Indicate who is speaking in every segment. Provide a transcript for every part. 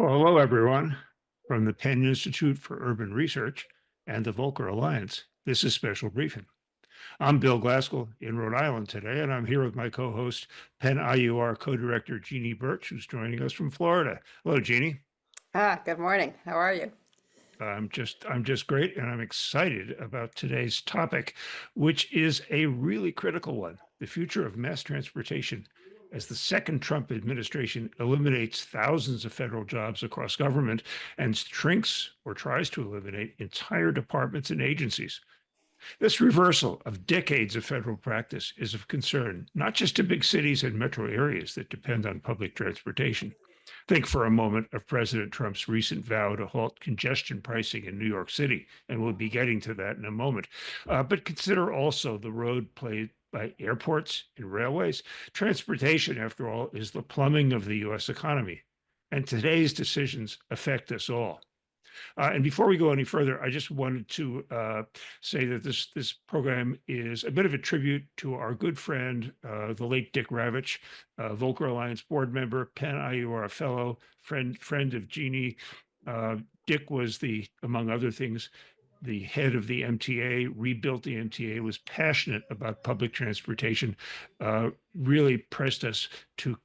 Speaker 1: Well, hello, everyone. From the Penn Institute for Urban Research and the Volcker Alliance, this is Special Briefing. I'm Bill Glasgall in Rhode Island today, and I'm here with my co-host, Penn IUR co-director Genie Birch, who's joining us from Florida. Hello, Genie.
Speaker 2: Good morning. How are you?
Speaker 1: I'm just great, and I'm excited about today's topic, which is a really critical one: the future of mass transportation. As the second Trump administration eliminates thousands of federal jobs across government and shrinks or tries to eliminate entire departments and agencies. This reversal of decades of federal practice is of concern, not just to big cities and metro areas that depend on public transportation. Think for a moment of President Trump's recent vow to halt congestion pricing in New York City, and we'll be getting to that in a moment. But consider also the role played by airports and railways. Transportation, after all, is the plumbing of the U.S. economy, and today's decisions affect us all. And before we go any further, I just wanted to say that this program is a bit of a tribute to our good friend, the late Dick Ravitch, Volcker Alliance board member, Penn IUR fellow, friend of Genie. Dick was among other things, the head of the MTA, rebuilt the MTA, was passionate about public transportation, really pressed us to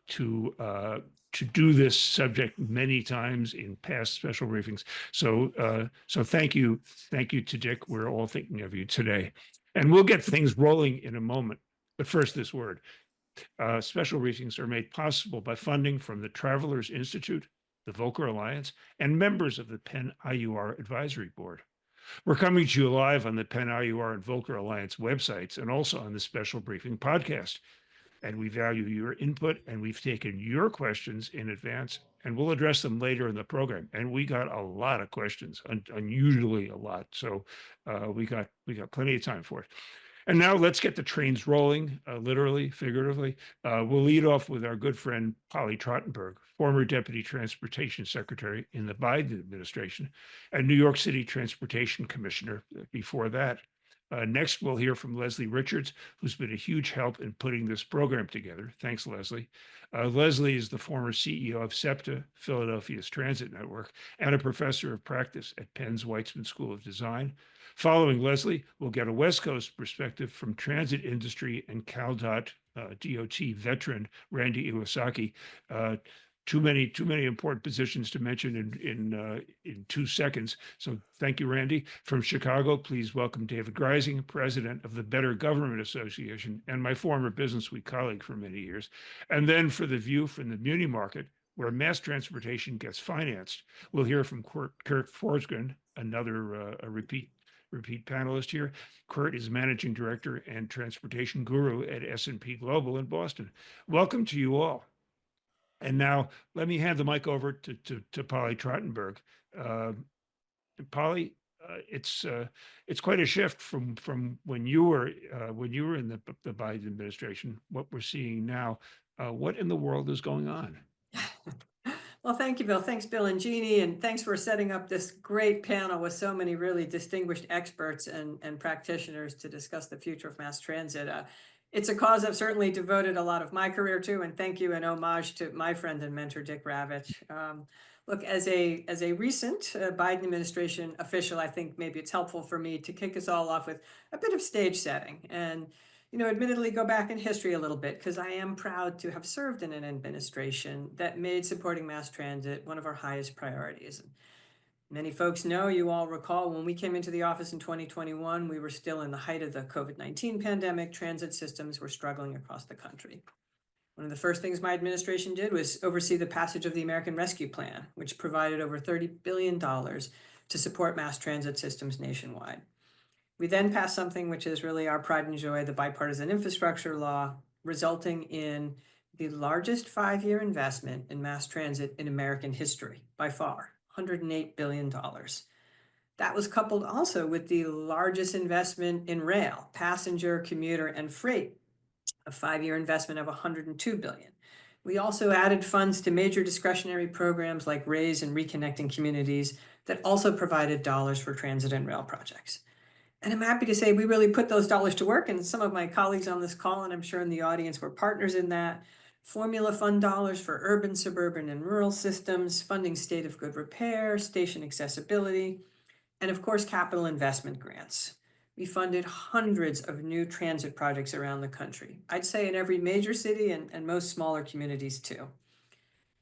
Speaker 1: do this subject many times in past special briefings. So thank you to Dick. We're all thinking of you today, and we'll get things rolling in a moment. But first, this word. Special briefings are made possible by funding from the Travelers Institute, the Volcker Alliance, and members of the Penn IUR Advisory Board. We're coming to you live on the Penn IUR and Volcker Alliance websites and also on the Special Briefing podcast. And we value your input, and we've taken your questions in advance, and we'll address them later in the program. And we got a lot of questions, unusually a lot. So we got plenty of time for it. And now let's get the trains rolling, literally, figuratively. We'll lead off with our good friend, Polly Trottenberg, former Deputy Transportation Secretary in the Biden administration and New York City Transportation Commissioner before that. Next, we'll hear from Leslie Richards, who's been a huge help in putting this program together. Thanks, Leslie. Leslie is the former CEO of SEPTA, Philadelphia's transit network, and a professor of practice at Penn's Weitzman School of Design. Following Leslie, we'll get a West Coast perspective from transit industry and CalDOT DOT veteran Randy Iwasaki. Too many important positions to mention in 2 seconds. So thank you, Randy. From Chicago, please welcome David Greising, president of the Better Government Association and my former Business Week colleague for many years. And then for the view from the muni market, where mass transportation gets financed, we'll hear from Kurt Forsgren, another a repeat panelist here. Kurt is managing director and transportation guru at S&P Global in Boston. Welcome to you all. And now let me hand the mic over to Polly Trottenberg. Polly, it's quite a shift from when you were in the Biden administration. What we're seeing now, what in the world is going on?
Speaker 2: Well, thank you, Bill. Thanks, Bill and Jeannie, and thanks for setting up this great panel with so many really distinguished experts and practitioners to discuss the future of mass transit. It's a cause I've certainly devoted a lot of my career to, and thank you and homage to my friend and mentor, Dick Ravitch. Look, as a recent Biden administration official, I think maybe it's helpful for me to kick us all off with a bit of stage setting and, admittedly go back in history a little bit, because I am proud to have served in an administration that made supporting mass transit one of our highest priorities. Many folks know, you all recall, when we came into the office in 2021, we were still in the height of the COVID-19 pandemic. Transit systems were struggling across the country. One of the first things my administration did was oversee the passage of the American Rescue Plan, which provided over $30 billion to support mass transit systems nationwide. We then passed something which is really our pride and joy, the Bipartisan Infrastructure Law, resulting in the largest 5-year investment in mass transit in American history, by far. $108 billion. That was coupled also with the largest investment in rail, passenger, commuter, and freight, a 5-year investment of $102 billion. We also added funds to major discretionary programs like RAISE and Reconnecting Communities that also provided dollars for transit and rail projects. And I'm happy to say we really put those dollars to work, and some of my colleagues on this call, and I'm sure in the audience, were partners in that. formula fund dollars for urban, suburban, and rural systems, funding state of good repair, station accessibility, and of course, capital investment grants. We funded hundreds of new transit projects around the country. I'd say in every major city and most smaller communities too.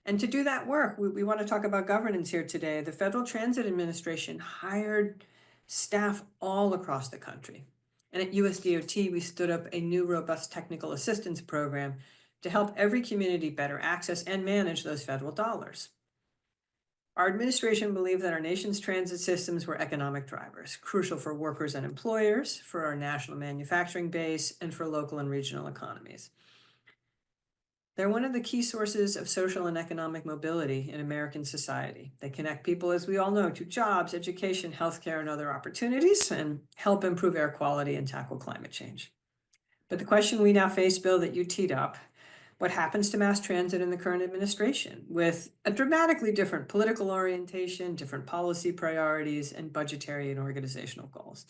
Speaker 2: And to do that work, we want to talk about governance here today. The Federal Transit Administration hired staff all across the country. And at USDOT, we stood up a new robust technical assistance program to help every community better access and manage those federal dollars. Our administration believed that our nation's transit systems were economic drivers, crucial for workers and employers, for our national manufacturing base, and for local and regional economies. They're one of the key sources of social and economic mobility in American society. They connect people, as we all know, to jobs, education, healthcare, and other opportunities, and help improve air quality and tackle climate change. But the question we now face, Bill, that you teed up, what happens to mass transit in the current administration with a dramatically different political orientation, different policy priorities, and budgetary and organizational goals?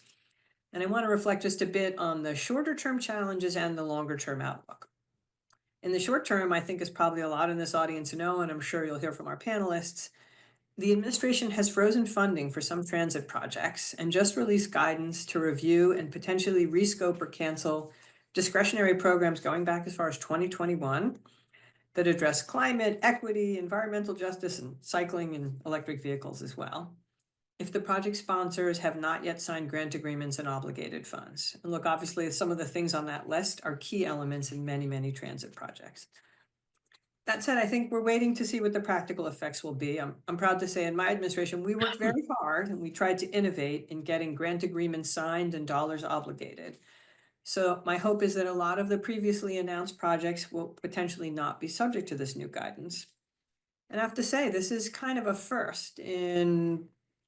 Speaker 2: And I want to reflect just a bit on the shorter term challenges and the longer term outlook. In the short term, I think, as probably a lot in this audience know, and I'm sure you'll hear from our panelists, the administration has frozen funding for some transit projects and just released guidance to review and potentially rescope or cancel discretionary programs going back as far as 2021 that address climate, equity, environmental justice, and cycling and electric vehicles as well, if the project sponsors have not yet signed grant agreements and obligated funds. And look, obviously, some of the things on that list are key elements in many, many transit projects. That said, I think we're waiting to see what the practical effects will be. I'm proud to say in my administration, we worked very hard and we tried to innovate in getting grant agreements signed and dollars obligated. So my hope is that a lot of the previously announced projects will potentially not be subject to this new guidance. And I have to say, this is kind of a first in,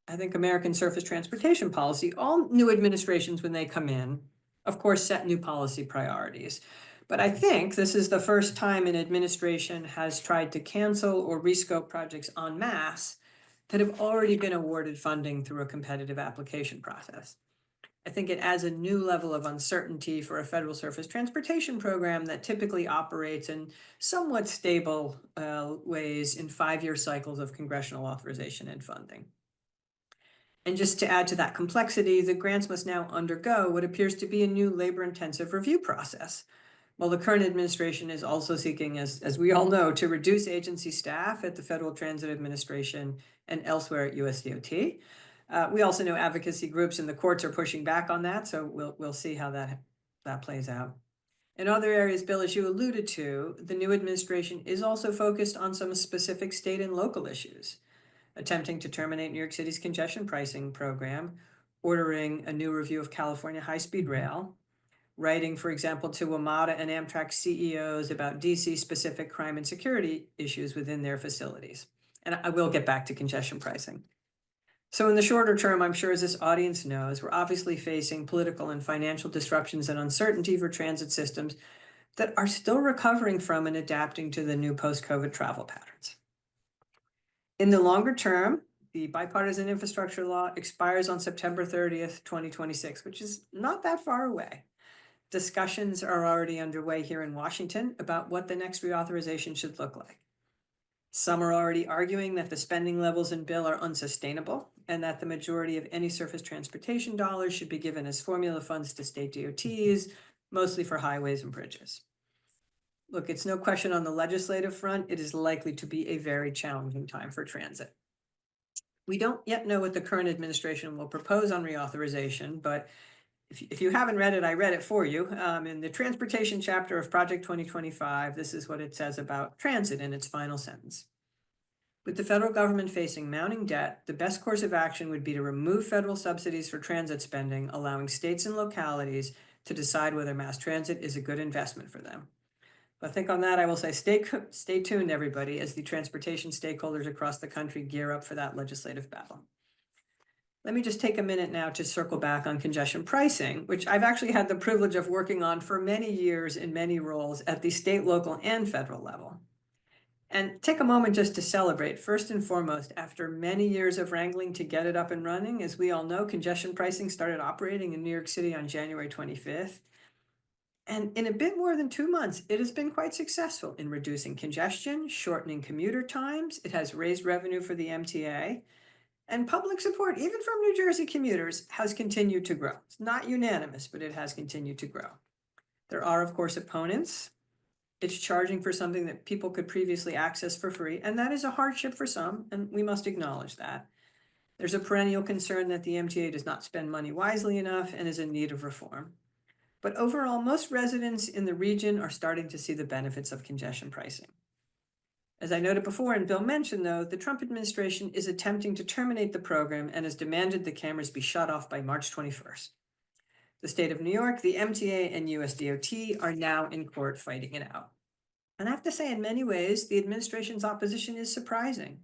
Speaker 2: I think, American surface transportation policy. All new administrations, when they come in, of course, set new policy priorities. But I think this is the first time an administration has tried to cancel or rescope projects en masse that have already been awarded funding through a competitive application process. I think it adds a new level of uncertainty for a federal surface transportation program that typically operates in somewhat stable ways in 5-year cycles of congressional authorization and funding. And just to add to that complexity, the grants must now undergo what appears to be a new labor-intensive review process. While the current administration is also seeking, as we all know, to reduce agency staff at the Federal Transit Administration and elsewhere at USDOT. We also know advocacy groups in the courts are pushing back on that, so we'll see how that plays out. In other areas, Bill, as you alluded to, the new administration is also focused on some specific state and local issues, attempting to terminate New York City's congestion pricing program, ordering a new review of California high-speed rail, writing, for example, to WMATA and Amtrak CEOs about DC-specific crime and security issues within their facilities. And I will get back to congestion pricing. So in the shorter term, I'm sure as this audience knows, we're obviously facing political and financial disruptions and uncertainty for transit systems that are still recovering from and adapting to the new post-COVID travel patterns. In the longer term, the Bipartisan Infrastructure Law expires on September 30th, 2026, which is not that far away. Discussions are already underway here in Washington about what the next reauthorization should look like. Some are already arguing that the spending levels in bill are unsustainable and that the majority of any surface transportation dollars should be given as formula funds to state DOTs, mostly for highways and bridges. Look, it's no question on the legislative front, it is likely to be a very challenging time for transit. We don't yet know what the current administration will propose on reauthorization, but if you haven't read it, I read it for you. In the transportation chapter of Project 2025, this is what it says about transit in its final sentence. With the federal government facing mounting debt, the best course of action would be to remove federal subsidies for transit spending, allowing states and localities to decide whether mass transit is a good investment for them. But I think on that, I will say stay tuned, everybody, as the transportation stakeholders across the country gear up for that legislative battle. Let me just take a minute now to circle back on congestion pricing, which I've actually had the privilege of working on for many years in many roles at the state, local, and federal level. And take a moment just to celebrate, first and foremost, after many years of wrangling to get it up and running. As we all know, congestion pricing started operating in New York City on January 25th. And in a bit more than 2 months, it has been quite successful in reducing congestion, shortening commuter times. It has raised revenue for the MTA. And public support, even from New Jersey commuters, has continued to grow. It's not unanimous, but it has continued to grow. There are, of course, opponents. It's charging for something that people could previously access for free, and that is a hardship for some, and we must acknowledge that. There's a perennial concern that the MTA does not spend money wisely enough and is in need of reform. But overall, most residents in the region are starting to see the benefits of congestion pricing. As I noted before, and Bill mentioned, though, the Trump administration is attempting to terminate the program and has demanded the cameras be shut off by March 21st. The state of New York, the MTA, and US DOT are now in court fighting it out. And I have to say, in many ways, the administration's opposition is surprising.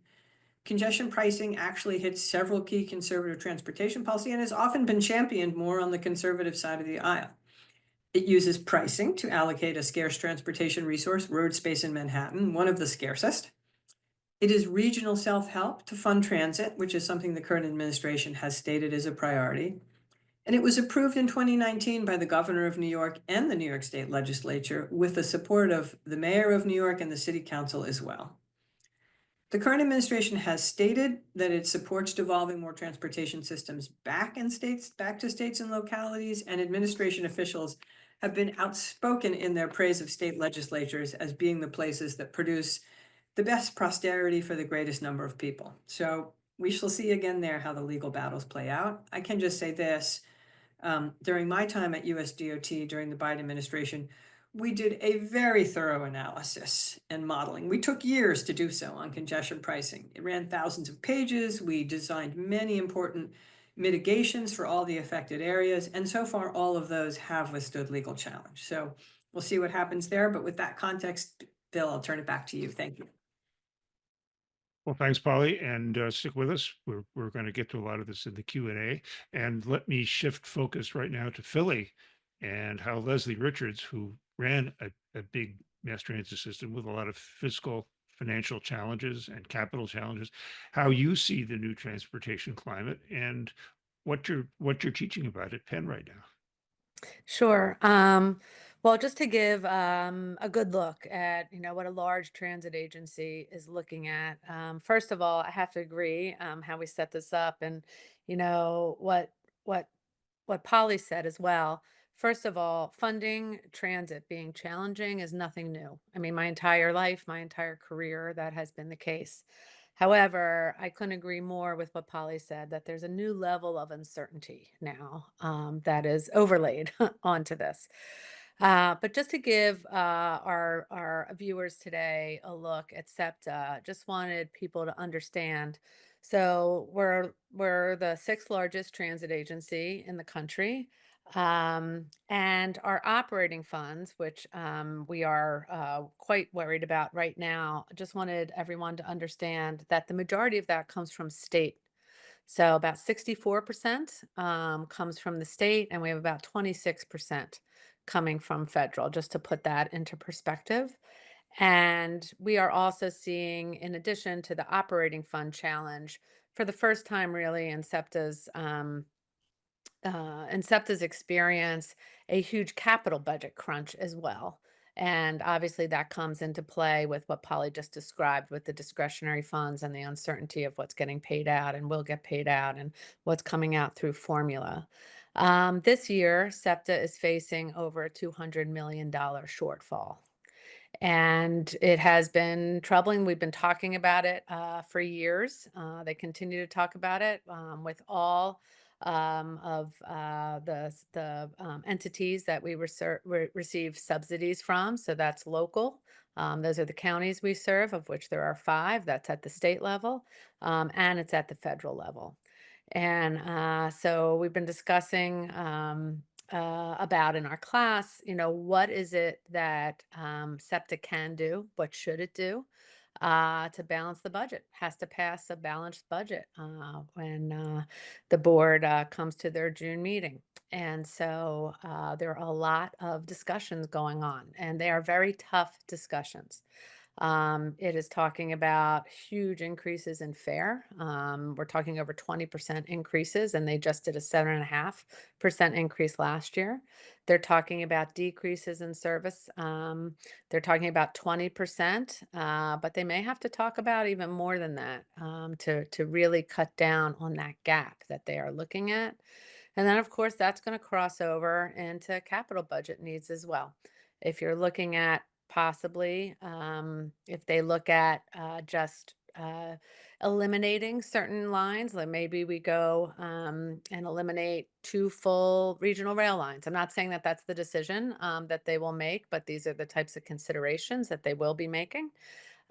Speaker 2: Congestion pricing actually hits several key conservative transportation policy and has often been championed more on the conservative side of the aisle. It uses pricing to allocate a scarce transportation resource, road space in Manhattan, one of the scarcest. It is regional self-help to fund transit, which is something the current administration has stated as a priority. And it was approved in 2019 by the governor of New York and the New York State legislature with the support of the mayor of New York and the city council as well. The current administration has stated that it supports devolving more transportation systems back to states and localities, and administration officials have been outspoken in their praise of state legislatures as being the places that produce the best prosperity for the greatest number of people. So we shall see again there how the legal battles play out. I can just say this, during my time at US DOT during the Biden administration, we did a very thorough analysis and modeling. We took years to do so on congestion pricing. It ran thousands of pages. We designed many important mitigations for all the affected areas. And so far, all of those have withstood legal challenge. So we'll see what happens there. But with that context, Bill, I'll turn it back to you. Thank you.
Speaker 1: Well, thanks, Polly, and stick with us. We're going to get to a lot of this in the Q&A. And let me shift focus right now to Philly and how Leslie Richards, who ran a big mass transit system with a lot of fiscal, financial challenges and capital challenges, how you see the new transportation climate and what you're teaching about at Penn right now.
Speaker 3: Sure. Well, just to give a good look at, what a large transit agency is looking at. First of all, I have to agree how we set this up, and what what Polly said as well. First of all, funding transit being challenging is nothing new. I mean, my entire life, my entire career, that has been the case. However, I couldn't agree more with what Polly said, that there's a new level of uncertainty now that is overlaid onto this. But just to give our viewers today a look at SEPTA, just wanted people to understand. So we're the sixth largest transit agency in the country. And our operating funds, which we are quite worried about right now, just wanted everyone to understand that the majority of that comes from state. So about 64% comes from the state, and we have about 26% coming from federal, just to put that into perspective. And we are also seeing, in addition to the operating fund challenge, for the first time really in SEPTA's experience, a huge capital budget crunch as well. And obviously that comes into play with what Polly just described with the discretionary funds and the uncertainty of what's getting paid out and will get paid out and what's coming out through formula. This year, SEPTA is facing over a $200 million shortfall. And it has been troubling. We've been talking about it for years. They continue to talk about it with all of the entities that we receive subsidies from. So that's local. Those are the counties we serve, of which there are five. That's at the state level, and it's at the federal level. And so we've been discussing about in our class, what is it that SEPTA can do? What should it do to balance the budget? Has to pass a balanced budget when the board comes to their June meeting. And so there are a lot of discussions going on, and they are very tough discussions. It is talking about huge increases in fare. We're talking over 20% increases, and they just did a 7.5% increase last year. They're talking about decreases in service. They're talking about 20%, but they may have to talk about even more than that to really cut down on that gap that they are looking at. And then, of course, that's going to cross over into capital budget needs as well. If you're looking at possibly, if they look at just eliminating certain lines, like maybe we go and eliminate 2 full regional rail lines. I'm not saying that that's the decision that they will make, but these are the types of considerations that they will be making.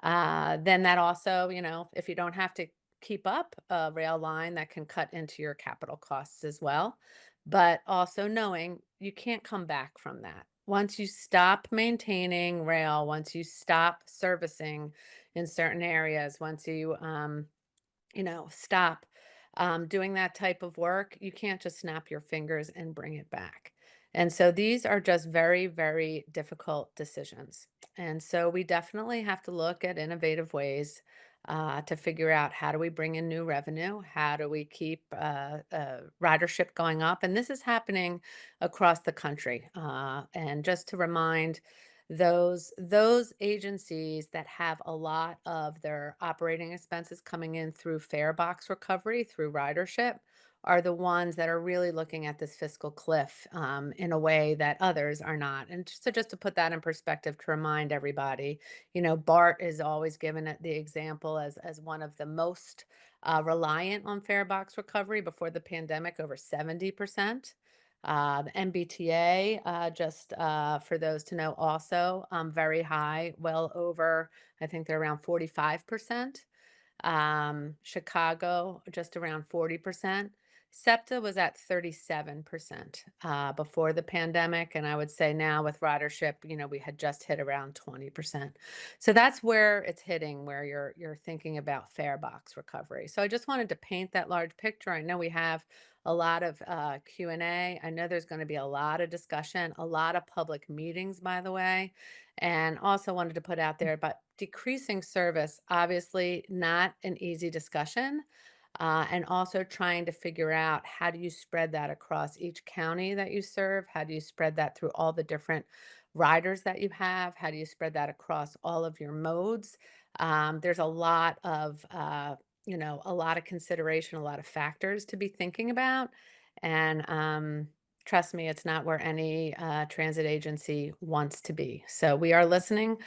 Speaker 3: Then that also, if you don't have to keep up a rail line, that can cut into your capital costs as well. But also knowing you can't come back from that. Once you stop maintaining rail, once you stop servicing in certain areas, once you stop doing that type of work, you can't just snap your fingers and bring it back. And so these are just very, very difficult decisions. And so we definitely have to look at innovative ways to figure out how do we bring in new revenue? How do we keep ridership going up? And this is happening across the country. And just to remind those agencies that have a lot of their operating expenses coming in through fare box recovery, through ridership, are the ones that are really looking at this fiscal cliff in a way that others are not. And just to put that in perspective, to remind everybody, BART is always given the example as one of the most reliant on fare box recovery before the pandemic, over 70%. The MBTA, just for those to know, also very high, well over, I think they're around 45%. Chicago, just around 40%. SEPTA was at 37% before the pandemic. And I would say now with ridership, we had just hit around 20%. So that's where it's hitting, where you're thinking about fare box recovery. So I just wanted to paint that large picture. I know we have a lot of Q&A. I know there's going to be a lot of discussion, a lot of public meetings, by the way. And also wanted to put out there about decreasing service, obviously not an easy discussion. And also trying to figure out how do you spread that across each county that you serve? How do you spread that through all the different riders that you have? How do you spread that across all of your modes? There's a lot of, a lot of consideration, a lot of factors to be thinking about. And trust me, it's not where any transit agency wants to be. So we are listening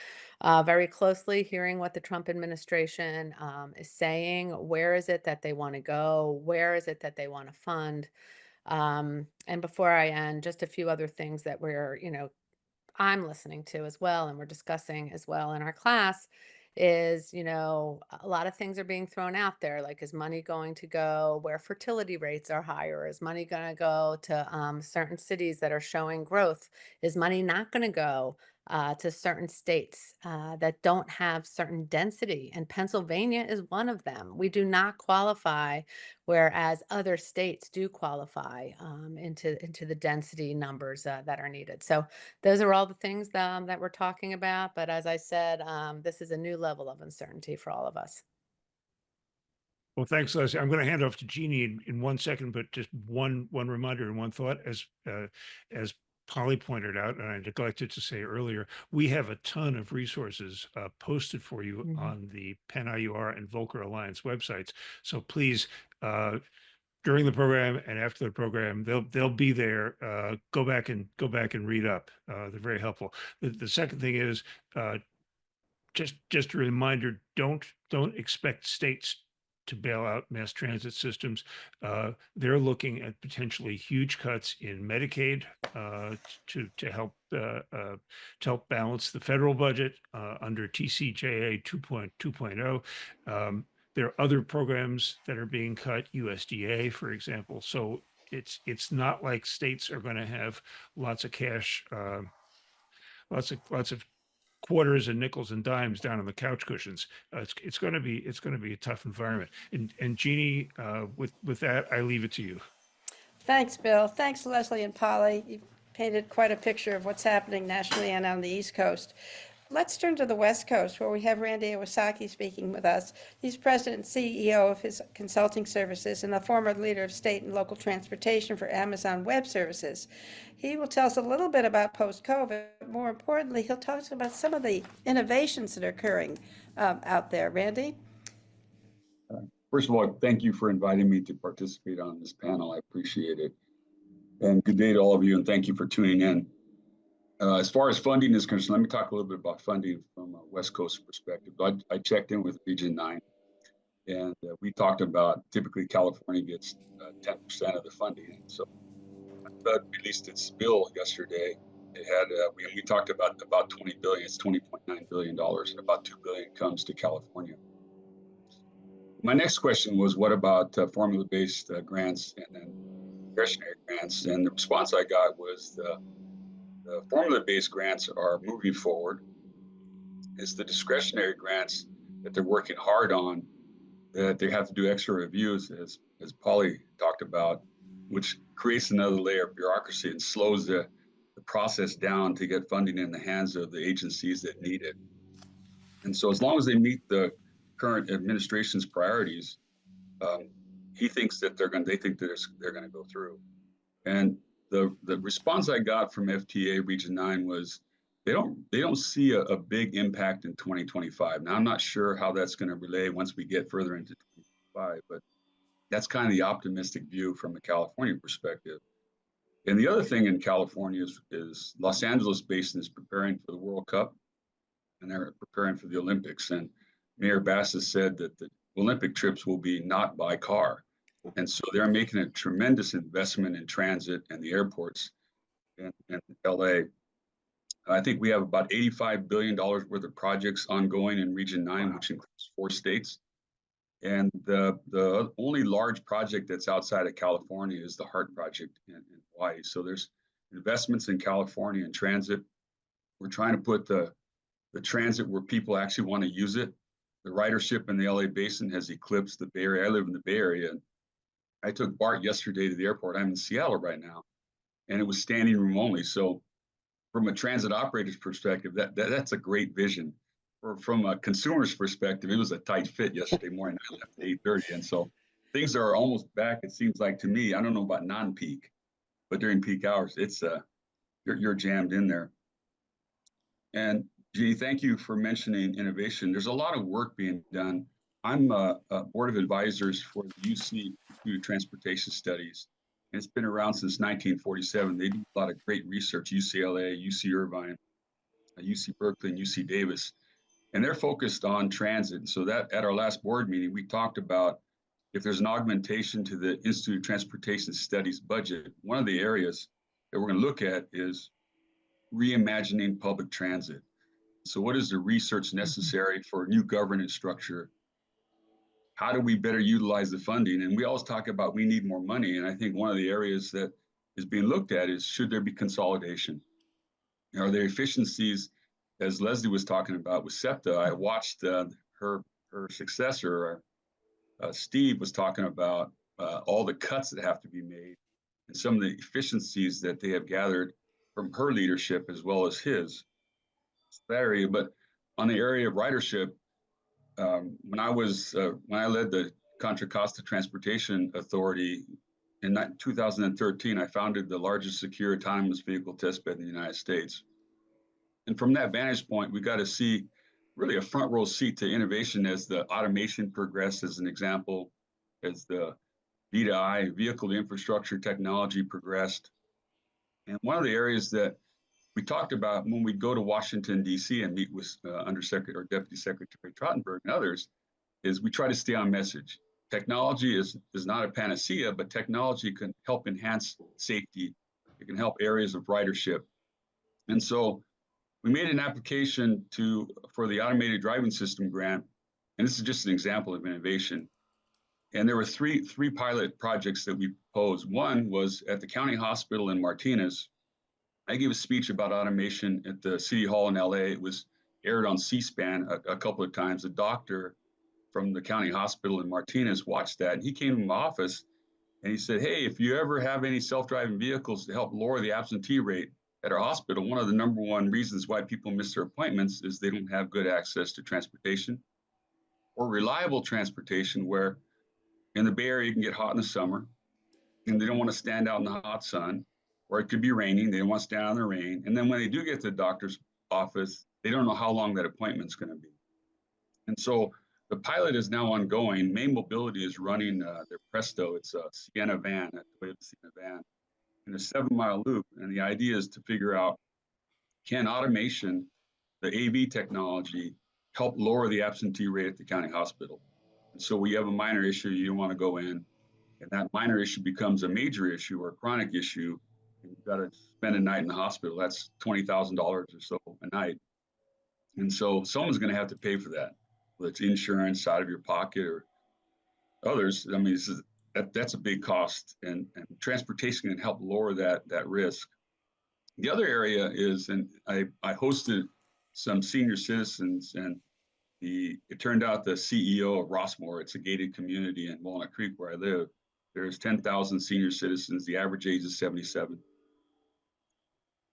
Speaker 3: very closely, hearing what the Trump administration is saying. Where is it that they want to go? Where is it that they want to fund? And before I end, just a few other things that I'm listening to as well, and we're discussing as well in our class is, a lot of things are being thrown out there. Like, is money going to go where fertility rates are higher? Is money going to go to certain cities that are showing growth? Is money not going to go to certain states that don't have certain density? And Pennsylvania is one of them. We do not qualify, whereas other states do qualify into the density numbers that are needed. So those are all the things that we're talking about. But as I said, this is a new level of uncertainty for all of us.
Speaker 1: Well, thanks, Leslie. I'm going to hand off to Jeannie in 1 second, but just one reminder and one thought, as Polly pointed out, and I neglected to say earlier, we have a ton of resources posted for you
Speaker 3: Mhm.
Speaker 1: on the Penn IUR and Volcker Alliance websites. So please, during the program and after the program, they'll be there. Go back and read up. They're very helpful. The second thing is just a reminder: don't expect states to bail out mass transit systems. They're looking at potentially huge cuts in Medicaid to help balance the federal budget under TCJA 2.2.0. There are other programs that are being cut, USDA, for example. So it's not like states are going to have lots of cash, lots of quarters and nickels and dimes down on the couch cushions. It's going to be a tough environment. And Jeannie, with that, I leave it to you.
Speaker 4: Thanks, Bill. Thanks, Leslie and Polly. You've painted quite a picture of what's happening nationally and on the East Coast. let's turn to the West Coast, where we have Randy Iwasaki speaking with us. He's president and CEO of his consulting services and a former leader of state and local transportation for Amazon Web Services. He will tell us a little bit about post-COVID. More importantly, he'll talk to us about some of the innovations that are occurring out there. Randy?
Speaker 5: First of all, thank you for inviting me to participate on this panel. I appreciate it. And good day to all of you, and thank you for tuning in. As far as funding is concerned, let me talk a little bit about funding from a West Coast perspective. I checked in with Region 9, and we talked about typically California gets 10% of the funding. And so Fed released its bill yesterday. It had we talked about 20 billion. It's $20.9 billion. About $2 billion comes to California. My next question was, what about formula-based grants and then discretionary grants? And the response I got was the formula-based grants are moving forward. It's the discretionary grants that they're working hard on that they have to do extra reviews, as Polly talked about, which creates another layer of bureaucracy and slows the process down to get funding in the hands of the agencies that need it. And so as long as they meet the current administration's priorities, he thinks that they think that they're going to go through. And the response I got from FTA Region 9 was they don't see a big impact in 2025. Now I'm not sure how that's going to relay once we get further into 2025, but that's kind of the optimistic view from a California perspective. And the other thing in California is Los Angeles Basin is preparing for the World Cup, and they're preparing for the Olympics. And Mayor Bass has said that the Olympic trips will be not by car. And so they're making a tremendous investment in transit and the airports in LA. I think we have about $85 billion worth of projects ongoing in Region 9, which includes 4 states. And the only large project that's outside of California is the HART project in Hawaii. So there's investments in California in transit. We're trying to put the transit where people actually want to use it. The ridership in the LA Basin has eclipsed the Bay Area. I live in the Bay Area. I took Bart yesterday to the airport. I'm in Seattle right now, and it was standing room only. So from a transit operator's perspective, that's a great vision. From a consumer's perspective, it was a tight fit yesterday morning. I left at 8:30, and so things are almost back, it seems like to me. I don't know about non-peak, but during peak hours, it's you're jammed in there. And Genie, thank you for mentioning innovation. There's a lot of work being done. I'm a board of advisors for the UC Institute of Transportation Studies, and it's been around since 1947. They do a lot of great research, UCLA, UC Irvine, UC Berkeley, and UC Davis, and they're focused on transit. And so that at our last board meeting, we talked about if there's an augmentation to the Institute of Transportation Studies budget, one of the areas that we're going to look at is reimagining public transit. So what is the research necessary for a new governance structure? How do we better utilize the funding? And we always talk about we need more money. And I think one of the areas that is being looked at is, should there be consolidation? Are there efficiencies, as Leslie was talking about with SEPTA? I watched her successor, Steve, was talking about all the cuts that have to be made and some of the efficiencies that they have gathered from her leadership as well as his. That area, but on the area of ridership, when I led the Contra Costa Transportation Authority in 2013, I founded the largest secure autonomous vehicle testbed in the United States. And from that vantage point, we got to see really a front row seat to innovation as the automation progressed, as an example, as the V2I, vehicle to infrastructure technology progressed. And one of the areas that we talked about when we go to Washington, D.C. and meet with Undersecretary or Deputy Secretary Trottenberg and others is we try to stay on message. Technology is not a panacea, but technology can help enhance safety. It can help areas of ridership. And so we made an application for the automated driving system grant. And this is just an example of innovation. And there were three pilot projects that we proposed. One was at the county hospital in Martinez. I gave a speech about automation at the City Hall in LA. It was aired on C-SPAN a couple of times. A doctor from the county hospital in Martinez watched that, and he came to my office and he said, "Hey, if you ever have any self-driving vehicles to help lower the absentee rate, at our hospital, one of the number one reasons why people miss their appointments is they don't have good access to transportation or reliable transportation, where in the Bay Area, you can get hot in the summer and they don't want to stand out in the hot sun, or it could be raining. They don't want to stand out in the rain. And then when they do get to the doctor's office, they don't know how long that appointment's going to be. And so the pilot is now ongoing. Maine Mobility is running their Presto. It's a Sienna van, a Toyota Sienna van, in a 7-mile loop. And the idea is to figure out, can automation, the AV technology, help lower the absentee rate at the county hospital? And so we have a minor issue, you don't want to go in, and that minor issue becomes a major issue or a chronic issue, and you've got to spend a night in the hospital. That's $20,000 or so a night. And so someone's going to have to pay for that, whether it's insurance out of your pocket or others. I mean, that's a big cost, and transportation can help lower that risk. The other area is, and I hosted some senior citizens, and it turned out the CEO of Rossmore, it's a gated community in Walnut Creek where I live, there's 10,000 senior citizens. The average age is 77.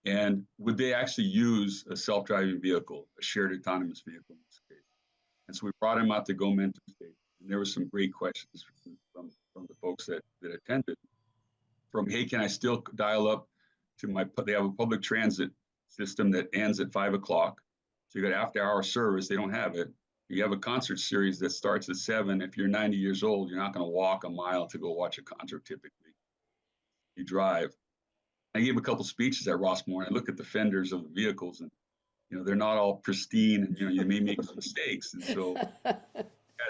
Speaker 5: And would they actually use a self-driving vehicle, a shared autonomous vehicle in this case? And so we brought him out to Go Mentor State. And there were some great questions from the folks that attended. From, hey, can I still dial up to they have a public transit system that ends at 5 o'clock. So you got after-hour service, they don't have it. You have a concert series that starts at 7. If you're 90 years old, you're not going to walk a mile to go watch a concert typically. You drive. I gave a couple speeches at Rossmore, and I look at the fenders of the vehicles, and they're not all pristine, and you may make some mistakes. And so had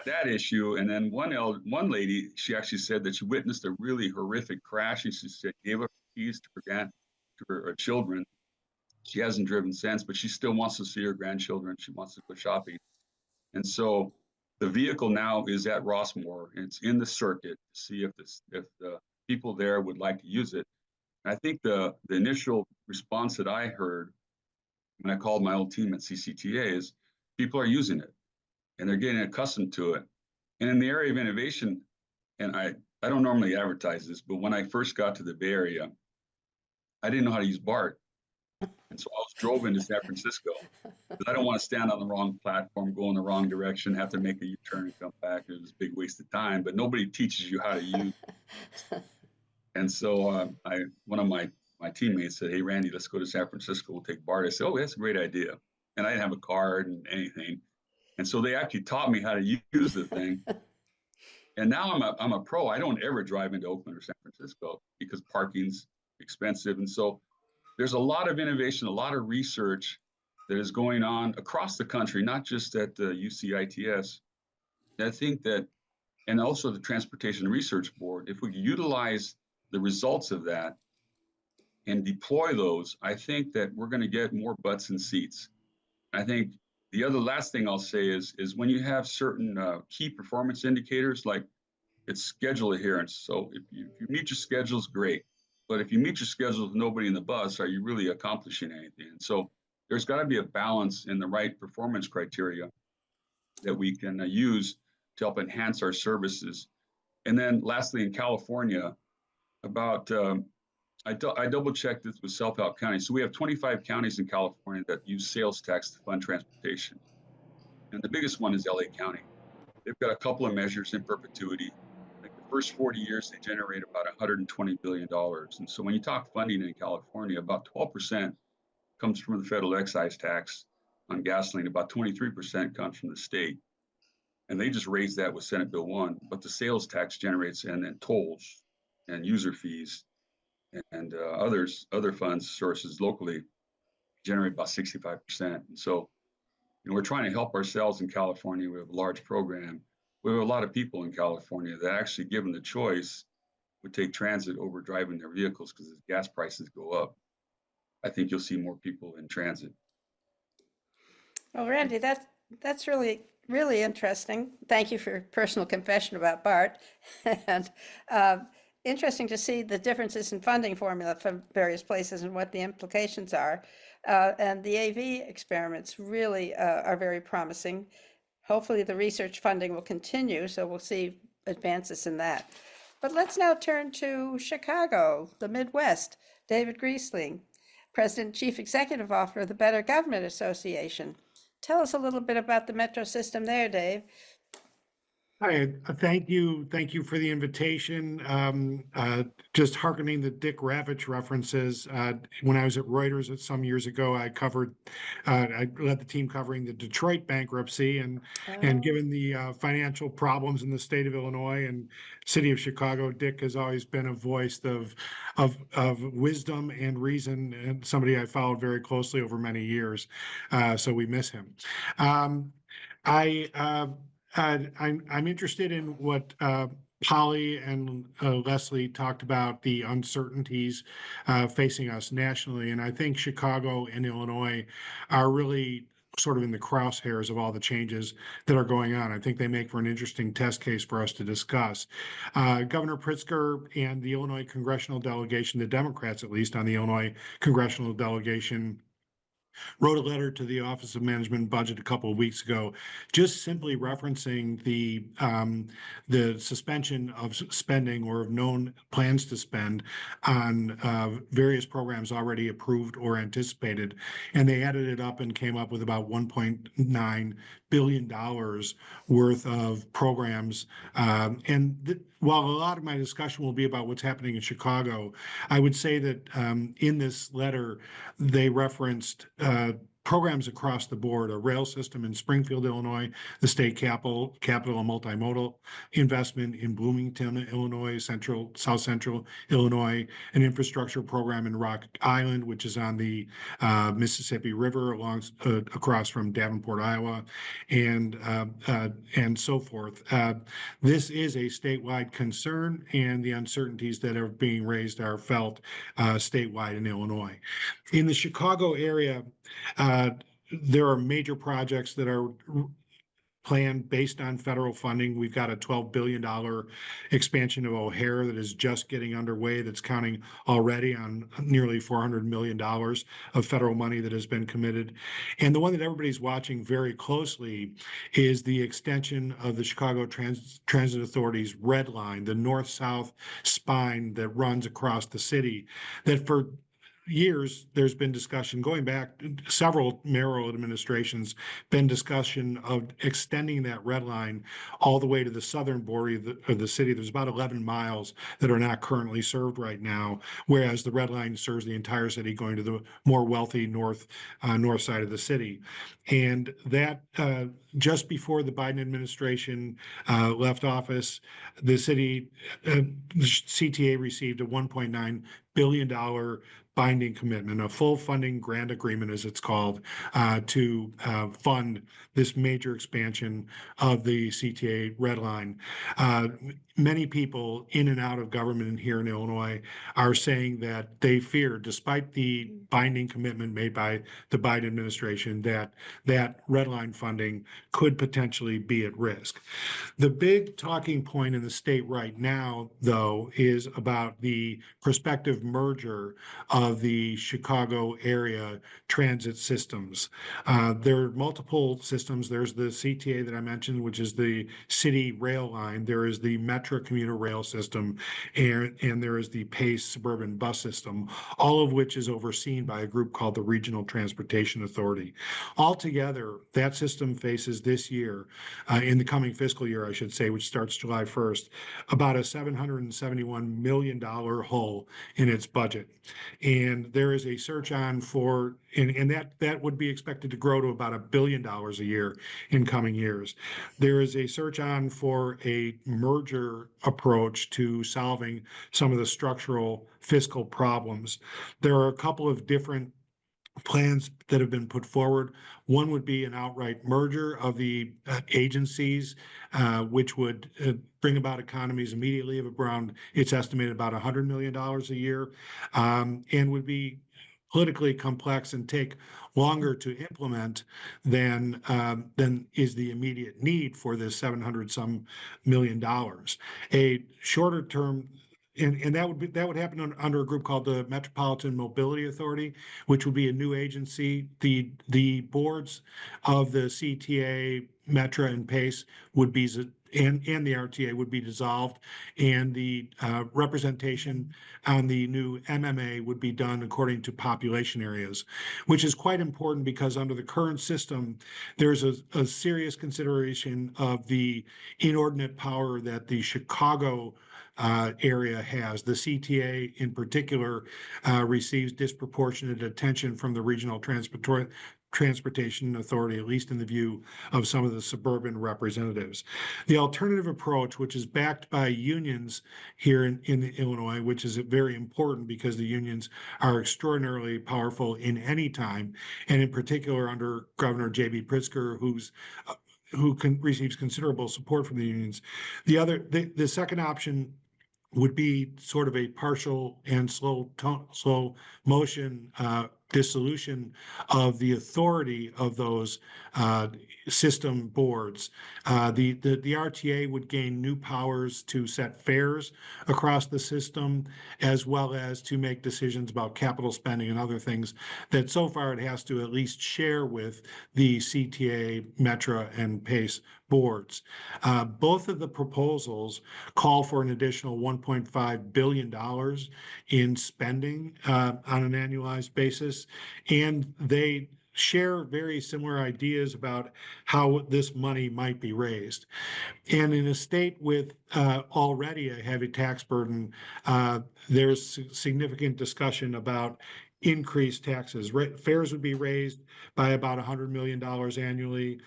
Speaker 5: that issue. And then one lady, she actually said that she witnessed a really horrific crash, and she said gave up her keys to her children. She hasn't driven since, but she still wants to see her grandchildren. She wants to go shopping. And so the vehicle now is at Rossmore, and it's in the circuit to see if the people there would like to use it. And I think the initial response that I heard when I called my old team at CCTA is people are using it and they're getting accustomed to it. And in the area of innovation, and I don't normally advertise this, but when I first got to the Bay Area, I didn't know how to use BART. And so I drove into San Francisco because I don't want to stand on the wrong platform, go in the wrong direction, have to make a U-turn and come back. It was a big waste of time, but nobody teaches you how to use it. And so one of my teammates said, hey, Randy, let's go to San Francisco. We'll take BART. I said, oh, that's a great idea. And I didn't have a card and anything. And so they actually taught me how to use the thing. And now I'm a pro. I don't ever drive into Oakland or San Francisco because parking's expensive. And so there's a lot of innovation, a lot of research that is going on across the country, not just at the UCITS. I think that, and also the Transportation Research Board, if we utilize the results of that and deploy those, I think that we're going to get more butts in seats. I think the last thing I'll say is when you have certain key performance indicators, like it's schedule adherence. So if you meet your schedules, great. But if you meet your schedule with nobody in the bus, are you really accomplishing anything? And so there's got to be a balance in the right performance criteria that we can use to help enhance our services. And then lastly, in California, I double checked this with self-help counties. So we have 25 counties in California that use sales tax to fund transportation. And the biggest one is LA County. They've got a couple of measures in perpetuity. Like the first 40 years, they generate about $120 billion. And so when you talk funding in California, about 12% comes from the federal excise tax on gasoline. About 23% comes from the state. And they just raised that with Senate Bill 1. But the sales tax generates, and then tolls and user fees and other funds sources locally generate about 65%. And so we're trying to help ourselves in California. We have a large program. We have a lot of people in California that actually, given the choice, would take transit over driving their vehicles because as gas prices go up, I think you'll see more people in transit.
Speaker 4: Well, Randy, that's really, really interesting. Thank you for your personal confession about BART. And interesting to see the differences in funding formula from various places and what the implications are. And the AV experiments really are very promising. Hopefully the research funding will continue, so we'll see advances in that. But let's now turn to Chicago, the Midwest. David Griesling, President and Chief Executive Officer of the Better Government Association. Tell us a little bit about the metro system there, Dave.
Speaker 6: Hi, thank you. Thank you for the invitation. Just hearkening the Dick Ravitch references. When I was at Reuters some years ago, I led the team covering the Detroit bankruptcy, and given the financial problems in the state of Illinois and city of Chicago, Dick has always been a voice of wisdom and reason, and somebody I followed very closely over many years. So we miss him. I'm interested in what Polly and Leslie talked about, the uncertainties facing us nationally. And I think Chicago and Illinois are really sort of in the crosshairs of all the changes that are going on. I think they make for an interesting test case for us to discuss. Governor Pritzker and the Illinois congressional delegation, the Democrats at least on the Illinois congressional delegation, wrote a letter to the Office of Management and Budget a couple of weeks ago, just simply referencing the suspension of spending or of known plans to spend on various programs already approved or anticipated. And they added it up and came up with about $1.9 billion worth of programs. While a lot of my discussion will be about what's happening in Chicago, I would say that in this letter, they referenced programs across the board: a rail system in Springfield, Illinois, the state capital, a multimodal investment in Bloomington, Illinois, South Central Illinois, an infrastructure program in Rock Island, which is on the Mississippi River across from Davenport, Iowa, and so forth. This is a statewide concern, and the uncertainties that are being raised are felt statewide in Illinois. In the Chicago area, there are major projects that are planned based on federal funding. We've got a $12 billion expansion of O'Hare that is just getting underway, that's counting already on nearly $400 million of federal money that has been committed. And the one that everybody's watching very closely is the extension of the Chicago Transit Authority's Red Line, the north-south spine that runs across the city, that for years there's been discussion going back several mayoral administrations, been discussion of extending that red line all the way to the southern border of the city. There's about 11 miles that are not currently served right now, whereas the red line serves the entire city, going to the more wealthy north side of the city. And that just before the Biden administration left office, the CTA received a $1.9 billion binding commitment, a full funding grant agreement, as it's called, to fund this major expansion of the CTA Red Line. Many people in and out of government here in Illinois are saying that they fear, despite the binding commitment made by the Biden administration, that red line funding could potentially be at risk. The big talking point in the state right now, though, is about the prospective merger of the Chicago area transit systems. There are multiple systems. There's the CTA that I mentioned, which is the city rail line. There is the Metro commuter rail system, and there is the PACE suburban bus system, all of which is overseen by a group called the Regional Transportation Authority. Altogether, that system faces this year, in the coming fiscal year, I should say, which starts July 1st, about a $771 million hole in its budget. And there is a search on for, and that would be expected to grow to about $1 billion a year in coming years. There is a search on for a merger approach to solving some of the structural fiscal problems. There are a couple of different plans that have been put forward. One would be an outright merger of the agencies, which would bring about economies immediately of around, it's estimated about $100 million a year, and would be politically complex and take longer to implement than is the immediate need for this $700 million. A shorter term, and that would happen under a group called the Metropolitan Mobility Authority, which would be a new agency. The boards of the CTA, Metra, and PACE would be and the RTA would be dissolved, and the representation on the new MMA would be done according to population areas, which is quite important because under the current system, there's a serious consideration of the inordinate power that the Chicago area has. The CTA in particular receives disproportionate attention from the Regional Transportation Authority, at least in the view of some of the suburban representatives. The alternative approach, which is backed by unions here in Illinois, which is very important because the unions are extraordinarily powerful in any time, and in particular under Governor J.B. Pritzker, who receives considerable support from the unions. The second option would be sort of a partial and slow motion dissolution of the authority of those system boards. The RTA would gain new powers to set fares across the system, as well as to make decisions about capital spending and other things that so far it has to at least share with the CTA, Metra, and PACE boards. Both of the proposals call for an additional $1.5 billion in spending on an annualized basis, and they share very similar ideas about how this money might be raised. And in a state with already a heavy tax burden, there's significant discussion about increased taxes. Fares would be raised by about $100 million annually.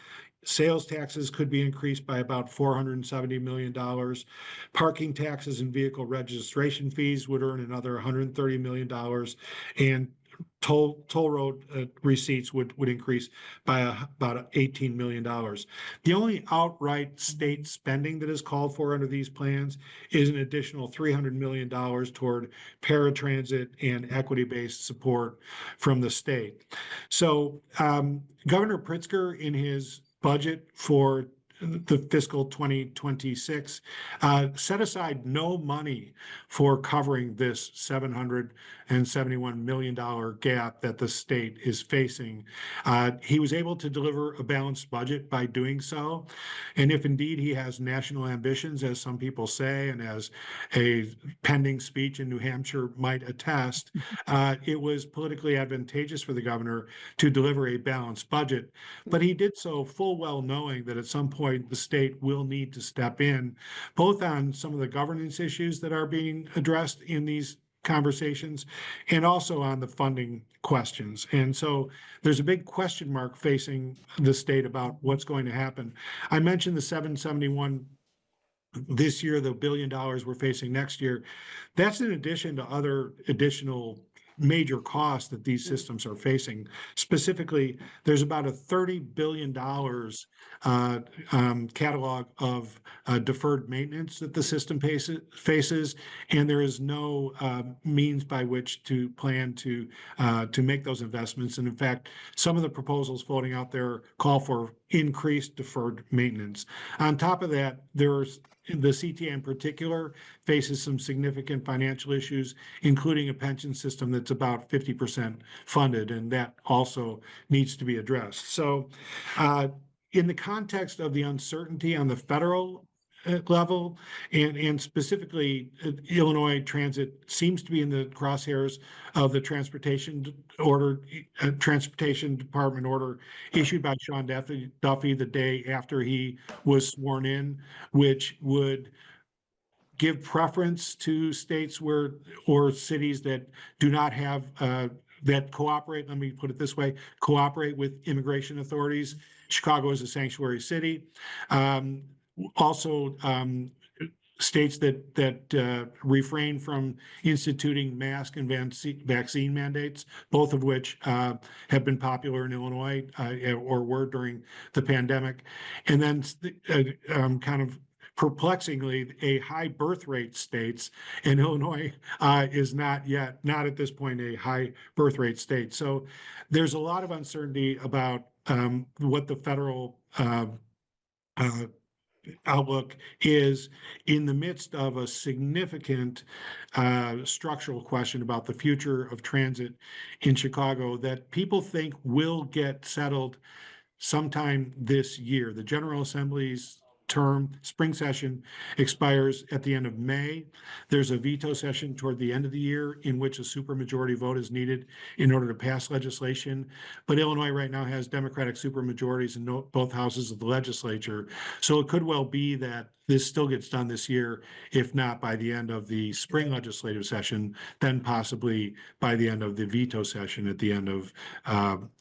Speaker 6: Sales taxes could be increased by about $470 million. Parking taxes and vehicle registration fees would earn another $130 million. And toll road receipts would increase by about $18 million. The only outright state spending that is called for under these plans is an additional $300 million toward paratransit and equity-based support from the state. So Governor Pritzker, in his budget for the fiscal 2026 set aside no money for covering this $771 million gap that the state is facing. He was able to deliver a balanced budget by doing so. And if indeed he has national ambitions, as some people say, and as a pending speech in New Hampshire might attest, it was politically advantageous for the governor to deliver a balanced budget. But he did so full well knowing that at some point the state will need to step in, both on some of the governance issues that are being addressed in these conversations and also on the funding questions. And so there's a big question mark facing the state about what's going to happen. I mentioned the 771 this year, the $1 billion we're facing next year. That's in addition to other additional major costs that these systems are facing. Specifically, there's about a $30 billion catalog of deferred maintenance that the system faces, and there is no means by which to plan to make those investments. And in fact, some of the proposals floating out there call for increased deferred maintenance. On top of that, there's the CTA in particular faces some significant financial issues, including a pension system that's about 50% funded, and that also needs to be addressed. So in the context of the uncertainty on the federal level, and specifically Illinois Transit seems to be in the crosshairs of the transportation department order issued by Sean Duffy the day after he was sworn in, which would give preference to states or cities that do not have that cooperate, let me put it this way, cooperate with immigration authorities. Chicago is a sanctuary city. Also, states that refrain from instituting mask and vaccine mandates, both of which have been popular in Illinois or were during the pandemic. And then kind of perplexingly, a high birth rate states, and Illinois is not at this point a high birth rate state. So there's a lot of uncertainty about what the federal outlook is in the midst of a significant structural question about the future of transit in Chicago that people think will get settled sometime this year. The General Assembly's spring session expires at the end of May. There's a veto session toward the end of the year in which a supermajority vote is needed in order to pass legislation. But Illinois right now has Democratic supermajorities in both houses of the legislature. So it could well be that this still gets done this year, if not by the end of the spring legislative session, then possibly by the end of the veto session at the end of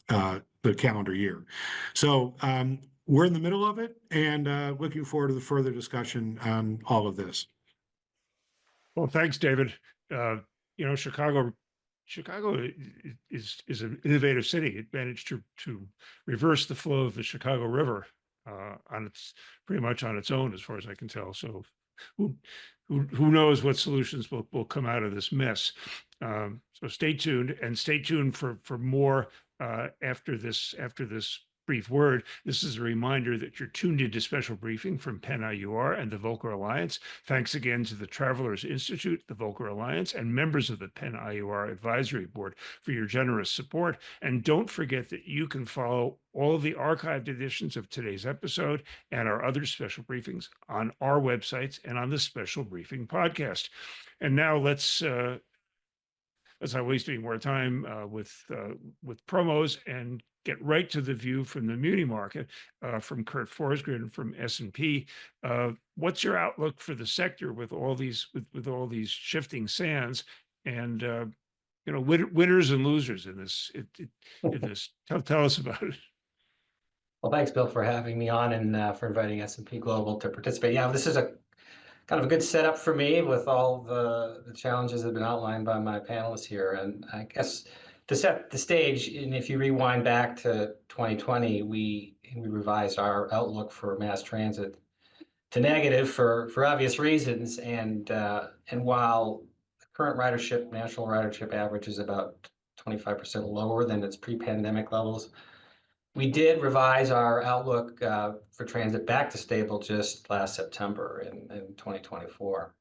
Speaker 6: the calendar year. So we're in the middle of it, and looking forward to the further discussion on all of this.
Speaker 1: Well, thanks, David. Chicago is an innovative city. It managed to reverse the flow of the Chicago River pretty much on its own, as far as I can tell. So who knows what solutions will come out of this mess. So stay tuned, and stay tuned for more after this brief word. This is a reminder that you're tuned into special briefing from Penn IUR and the Volcker Alliance. Thanks again to the Travelers Institute, the Volcker Alliance, and members of the Penn IUR Advisory Board for your generous support. And don't forget that you can follow all of the archived editions of today's episode and our other special briefings on our websites and on the Special Briefing podcast. And now let's not waste any more time with promos and get right to the view from the muni market from Kurt Forsgren from S&P. What's your outlook for the sector with all these shifting sands, and winners and losers in this? Tell us about it.
Speaker 7: Well, thanks, Bill, for having me on and for inviting S&P Global to participate. Yeah, this is a kind of a good setup for me with all the challenges that have been outlined by my panelists here. And I guess to set the stage, and if you rewind back to 2020, we revised our outlook for mass transit to negative for obvious reasons. And while the current national ridership average is about 25% lower than its pre-pandemic levels, we did revise our outlook for transit back to stable just last September in 2024.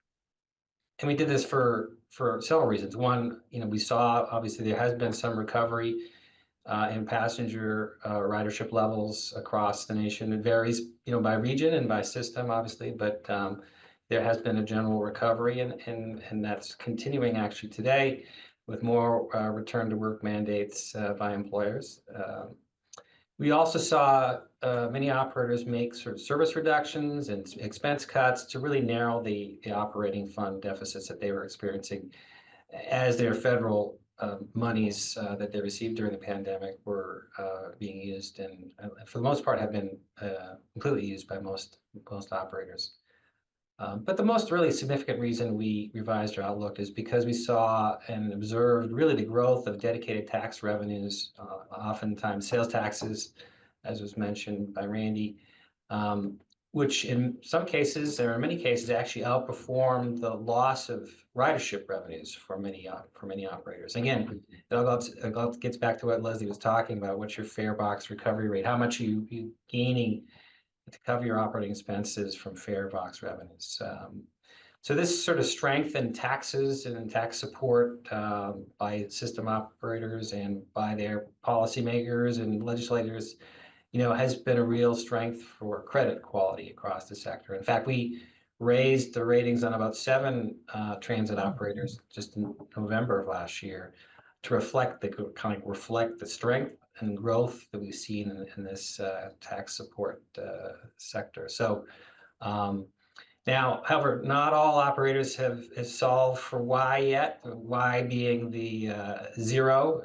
Speaker 7: And we did this for several reasons. One, we saw, obviously, there has been some recovery in passenger ridership levels across the nation. It varies, by region and by system, obviously, but there has been a general recovery, and that's continuing actually today with more return to work mandates by employers. We also saw many operators make sort of service reductions and expense cuts to really narrow the operating fund deficits that they were experiencing as their federal monies that they received during the pandemic were being used, and for the most part have been completely used by most operators. But the most really significant reason we revised our outlook is because we saw and observed really the growth of dedicated tax revenues, oftentimes sales taxes, as was mentioned by Randy, which in some cases, or in many cases, actually outperformed the loss of ridership revenues for many operators. Again, it all gets back to what Leslie was talking about. What's your fare box recovery rate? How much are you gaining to cover your operating expenses from fare box revenues? So this sort of strength in taxes and in tax support by system operators and by their policymakers and legislators, has been a real strength for credit quality across the sector. In fact, we raised the ratings on about 7 transit operators just in November of last year to reflect the strength and growth that we've seen in this tax support sector. So now, however, not all operators have solved for Y yet, Y being the zero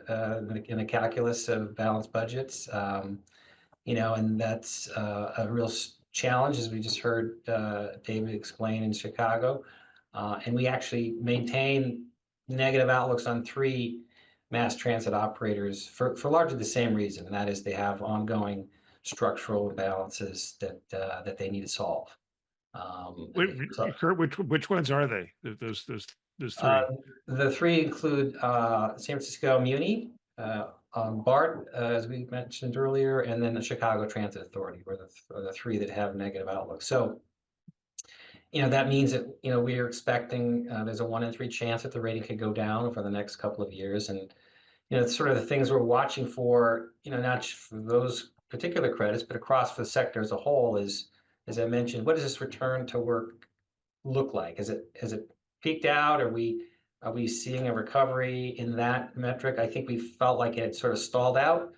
Speaker 7: in a calculus of balanced budgets. And that's a real challenge, as we just heard David explain in Chicago. And we actually maintain negative outlooks on 3 mass transit operators for largely the same reason, and that is they have ongoing structural imbalances that they need to solve.
Speaker 1: Kurt, which ones are they? Those 3.
Speaker 7: The 3 include San Francisco Muni, BART, as we mentioned earlier, and then the Chicago Transit Authority are the 3 that have negative outlooks. So, that means that, we are expecting there's a 1 in 3 chance that the rating could go down for the next couple of years. And, it's sort of the things we're watching for, not just for those particular credits, but across the sector as a whole is as I mentioned, what does this return to work look like? Has it peaked out? Are we seeing a recovery in that metric? I think we felt like it sort of stalled out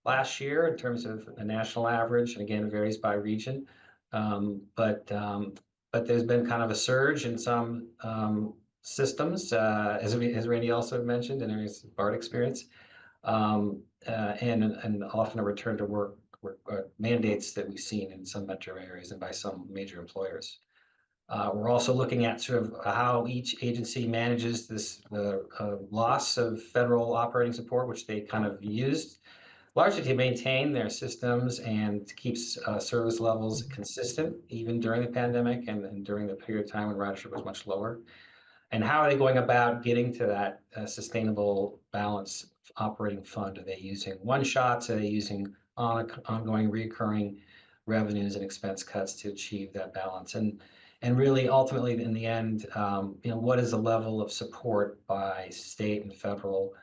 Speaker 7: last year in terms of the national average, and again, it varies by region. But there's been kind of a surge in some systems, as Randy also mentioned, in areas of BART experience, and often a return to work mandates that we've seen in some metro areas and by some major employers. We're also looking at sort of how each agency manages the loss of federal operating support, which they kind of used largely to maintain their systems and to keep service levels consistent, even during the pandemic and during the period of time when ridership was much lower. And how are they going about getting to that sustainable balance operating fund? Are they using one shots? Are they using ongoing recurring revenues and expense cuts to achieve that balance? And really, ultimately, in the end, what is the level of support by state and federal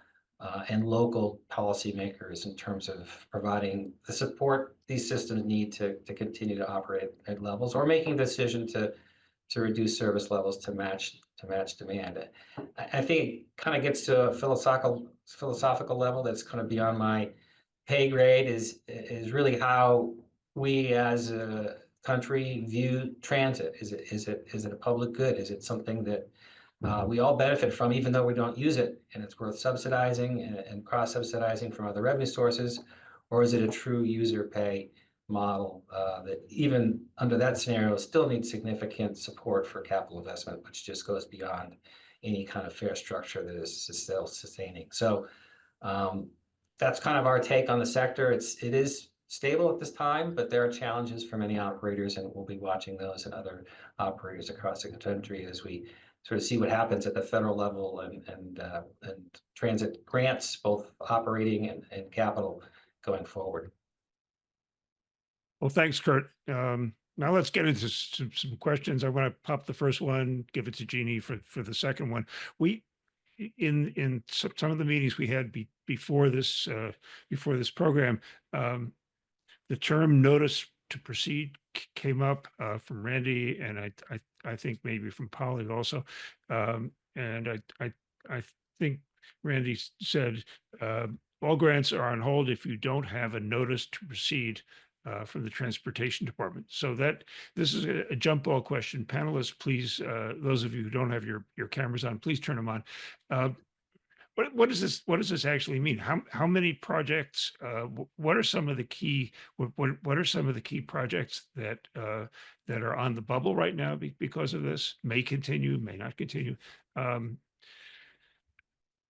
Speaker 7: and local policymakers in terms of providing the support these systems need to continue to operate at levels, or making a decision to reduce service levels to match demand? I think it kind of gets to a philosophical level that's kind of beyond my pay grade. Is really how we as a country view transit. Is it a public good? Is it something that we all benefit from, even though we don't use it, and it's worth subsidizing and cross-subsidizing from other revenue sources? Or is it a true user pay model that even under that scenario still needs significant support for capital investment, which just goes beyond any kind of fare structure that is self-sustaining? So that's kind of our take on the sector. It is stable at this time, but there are challenges for many operators, and we'll be watching those and other operators across the country as we sort of see what happens at the federal level and transit grants, both operating and capital, going forward.
Speaker 1: Well, thanks, Kurt. Now let's get into some questions. I want to pop the first one, give it to Genie for the second one. We in some of the meetings we had before this program, the term notice to proceed came up from Randy, and I think maybe from Polly also. And I think Randy said all grants are on hold if you don't have a notice to proceed from the Transportation Department. So this is a jump ball question. Panelists, please, those of you who don't have your cameras on, please turn them on. What does this actually mean? How many projects? What are some of the key? What are some of the key projects that are on the bubble right now because of this? May continue, may not continue.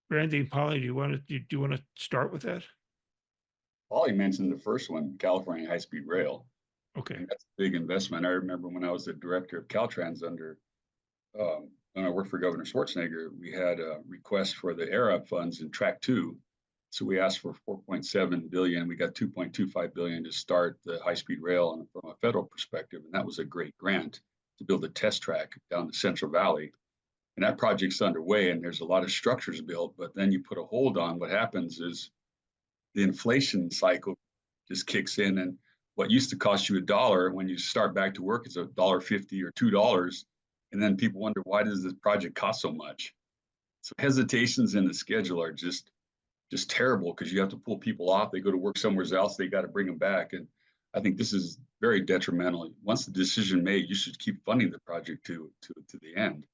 Speaker 1: Randy and Polly, do you want to start with that?
Speaker 5: Polly mentioned the first one, California High-Speed Rail.
Speaker 1: Okay,
Speaker 5: And that's a big investment. I remember when I was the director of Caltrans when I worked for Governor Schwarzenegger, we had a request for the ARAP funds in Track 2. So we asked for 4.7 billion. We got 2.25 billion to start the high-speed rail from a federal perspective. And that was a great grant to build a test track down the Central Valley. And that project's underway, and there's a lot of structures built, but then you put a hold on. What happens is the inflation cycle just kicks in, and what used to cost you $1 when you start back to work is $1.50 or $2. And then people wonder, why does this project cost so much? So hesitations in the schedule are just terrible, because you have to pull people off. They go to work somewhere else. They got to bring them back. And I think this is very detrimental. Once the decision made, you should keep funding the project to the end.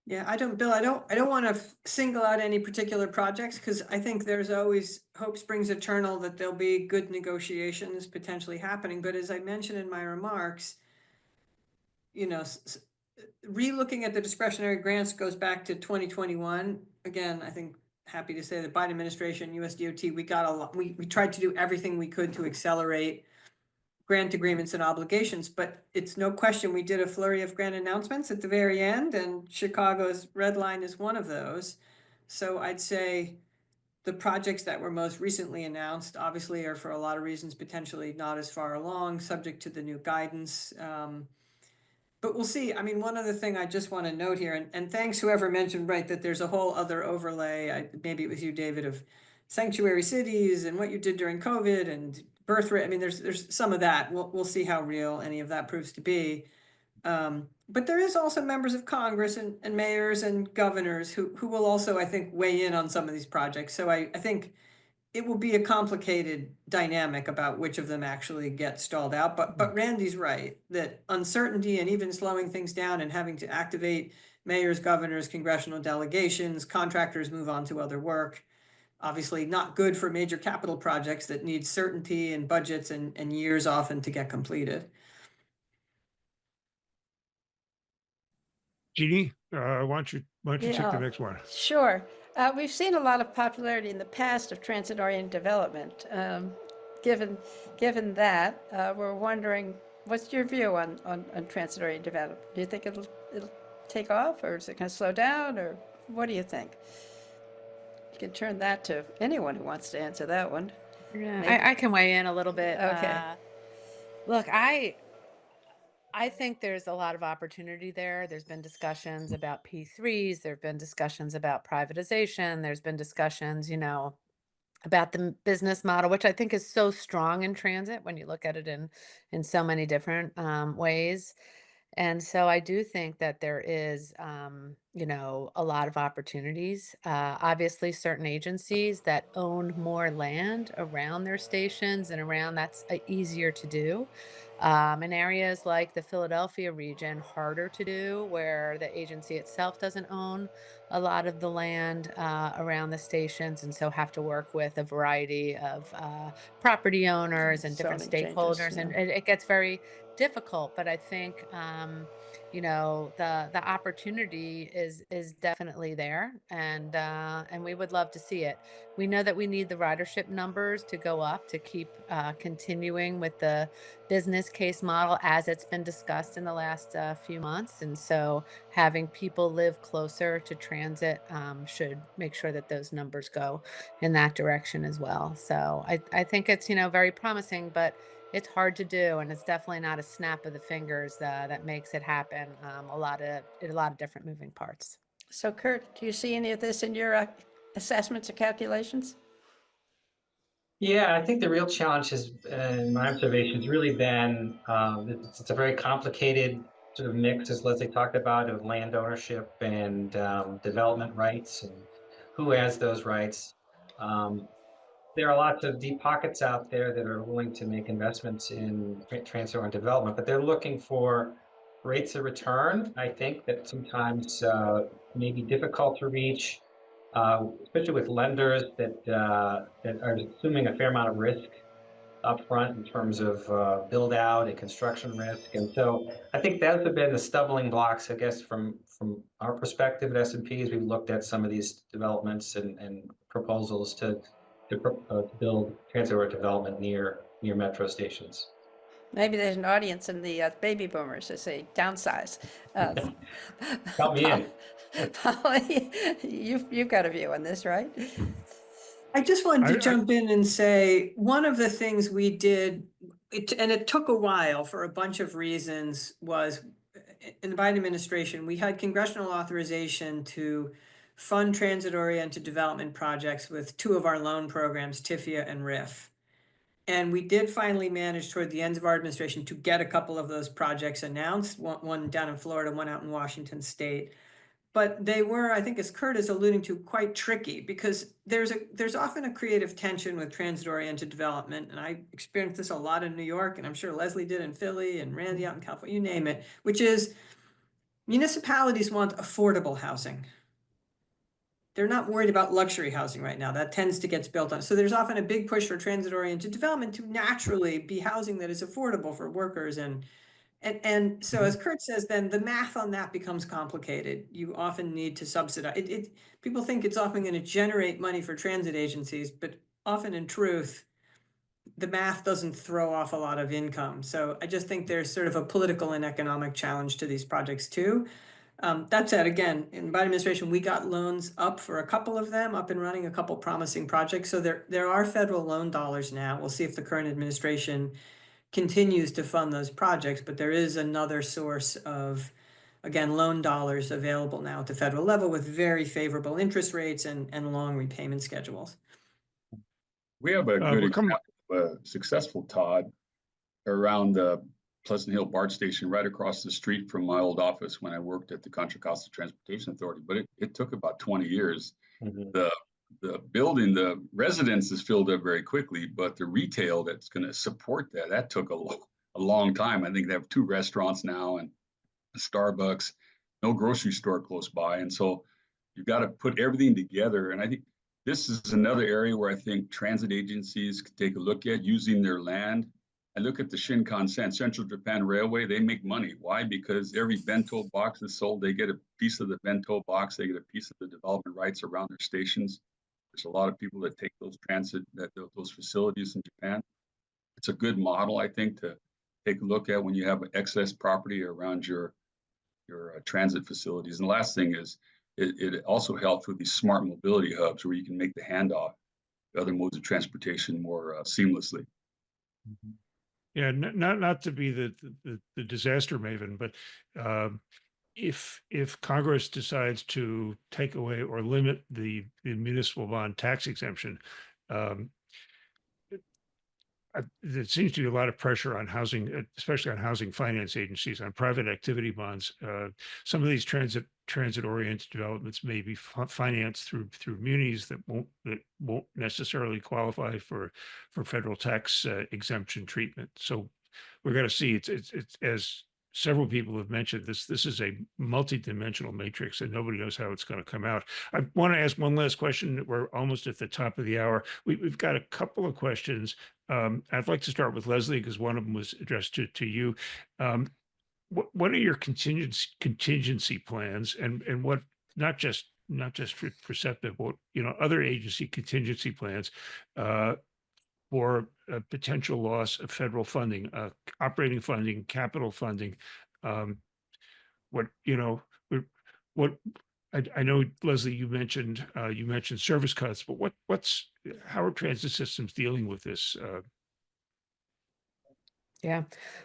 Speaker 2: Yeah, Bill, I don't want to single out any particular projects, because I think there's always hope springs eternal that there'll be good negotiations potentially happening. But as I mentioned in my remarks, re-looking at the discretionary grants goes back to 2021. Again, I think happy to say the Biden administration, USDOT, we got a lot. We tried to do everything we could to accelerate grant agreements and obligations, but it's no question we did a flurry of grant announcements at the very end, and Chicago's red line is one of those. So I'd say the projects that were most recently announced obviously are, for a lot of reasons, potentially not as far along, subject to the new guidance. But we'll see. I mean, one other thing I just want to note here, and thanks whoever mentioned, right, that there's a whole other overlay, maybe it was you, David, of sanctuary cities and what you did during COVID and birth rate. I mean, there's some of that. We'll see how real any of that proves to be. But there is also members of Congress and mayors and governors who will also, I think, weigh in on some of these projects. So I think it will be a complicated dynamic about which of them actually get stalled out. But Randy's right that uncertainty and even slowing things down and having to activate mayors, governors, congressional delegations, contractors move on to other work. Obviously not good for major capital projects that need certainty and budgets and years often to get completed.
Speaker 1: Jeannie, why don't you take the
Speaker 4: Yeah.
Speaker 1: next one?
Speaker 4: Sure. We've seen a lot of popularity in the past of transit-oriented development. Given that, we're wondering, what's your view on transit-oriented development? Do you think it'll take off, or is it going to slow down, or what do you think? You can turn that to anyone who wants to answer that one.
Speaker 3: Yeah, I can weigh in a little bit.
Speaker 4: Okay.
Speaker 3: Look, I think there's a lot of opportunity there. There's been discussions about P3s. There've been discussions about privatization. There's been discussions, about the business model, which I think is so strong in transit when you look at it in so many different ways. And so I do think that there is, a lot of opportunities. Obviously, certain agencies that own more land around their stations and around that's easier to do. In areas like the Philadelphia region, harder to do, where the agency itself doesn't own a lot of the land around the stations, and so have to work with a variety of property owners and different
Speaker 4: Zoning changes,
Speaker 3: stakeholders,
Speaker 4: yeah.
Speaker 3: and it gets very difficult. But I think the opportunity is definitely there, and we would love to see it. We know that we need the ridership numbers to go up to keep continuing with the business case model as it's been discussed in the last few months, and so having people live closer to transit should make sure that those numbers go in that direction as well. So I think it's very promising, but it's hard to do, and it's definitely not a snap of the fingers that makes it happen. A lot of different moving parts.
Speaker 4: So Kurt, do you see any of this in your assessments or calculations?
Speaker 7: Yeah, I think the real challenge has, in my observation, has really been it's a very complicated sort of mix, as Leslie talked about, of land ownership and development rights and who has those rights. There are lots of deep pockets out there that are willing to make investments in transit and development, but they're looking for rates of return, I think, that sometimes may be difficult to reach, especially with lenders that are assuming a fair amount of risk upfront in terms of build out and construction risk. And so I think those have been the stumbling blocks, I guess, from our perspective at S&P, as we've looked at some of these developments and proposals to build transit or development near metro stations.
Speaker 4: Maybe there's an audience in the baby boomers that say downsize.
Speaker 7: Count me in.
Speaker 4: Polly, you've got a view on this, right?
Speaker 2: I just wanted to
Speaker 1: I-
Speaker 2: jump in and say, one of the things we did, and it took a while for a bunch of reasons, was in the Biden administration, we had congressional authorization to fund transit-oriented development projects with two of our loan programs, TIFIA and RIF. And we did finally manage toward the end of our administration to get a couple of those projects announced, one down in Florida, one out in Washington State. But they were, I think, as Kurt is alluding to, quite tricky because there's often a creative tension with transit-oriented development. And I experienced this a lot in New York, and I'm sure Leslie did in Philly and Randy out in California, you name it, which is municipalities want affordable housing. They're not worried about luxury housing right now. That tends to get built on. So there's often a big push for transit-oriented development to naturally be housing that is affordable for workers. And so as Kurt says, then the math on that becomes complicated. You often need to subsidize. People think it's often going to generate money for transit agencies, but often in truth, the math doesn't throw off a lot of income. So I just think there's sort of a political and economic challenge to these projects too. That said, again, in the Biden administration, we got loans up for a couple of them, up and running, a couple promising projects. So there are federal loan dollars now. We'll see if the current administration continues to fund those projects, but there is another source of, again, loan dollars available now at the federal level with very favorable interest rates and long repayment schedules.
Speaker 5: We have a good
Speaker 1: we're coming-
Speaker 5: example successful, Todd, around the Pleasant Hill BART station right across the street from my old office when I worked at the Contra Costa Transportation Authority. But it took about 20 years.
Speaker 7: Mhm.
Speaker 5: The building, the residence is filled up very quickly, but the retail that's going to support that took a long time. I think they have 2 restaurants now and a Starbucks, no grocery store close by. And so you've got to put everything together. And I think this is another area where I think transit agencies could take a look at using their land. I look at the Shinkansen, Central Japan Railway, they make money. Why? Because every bento box is sold, they get a piece of the bento box, they get a piece of the development rights around their stations. There's a lot of people that take those those facilities in Japan. It's a good model, I think, to take a look at when you have excess property around your transit facilities. And the last thing is, it also helps with these smart mobility hubs where you can make the handoff to other modes of transportation more seamlessly.
Speaker 1: Yeah, not to be the disaster maven, but if Congress decides to take away or limit the municipal bond tax exemption, um, there seems to be a lot of pressure on housing, especially on housing finance agencies, on private activity bonds. Some of these transit-oriented developments may be financed through munis that won't necessarily qualify for federal tax exemption treatment. So we're going to see. It's as several people have mentioned, this is a multi-dimensional matrix, and nobody knows how it's going to come out. I want to ask one last question. We're almost at the top of the hour. We've got a couple of questions. I'd like to start with Leslie because one of them was addressed to you. What are your contingency plans, and what not just for SEPTA, but other agency contingency plans for a potential loss of federal funding, operating funding, capital funding? What what I know, Leslie, you mentioned service cuts, but how are transit systems dealing with this?
Speaker 3: Yeah.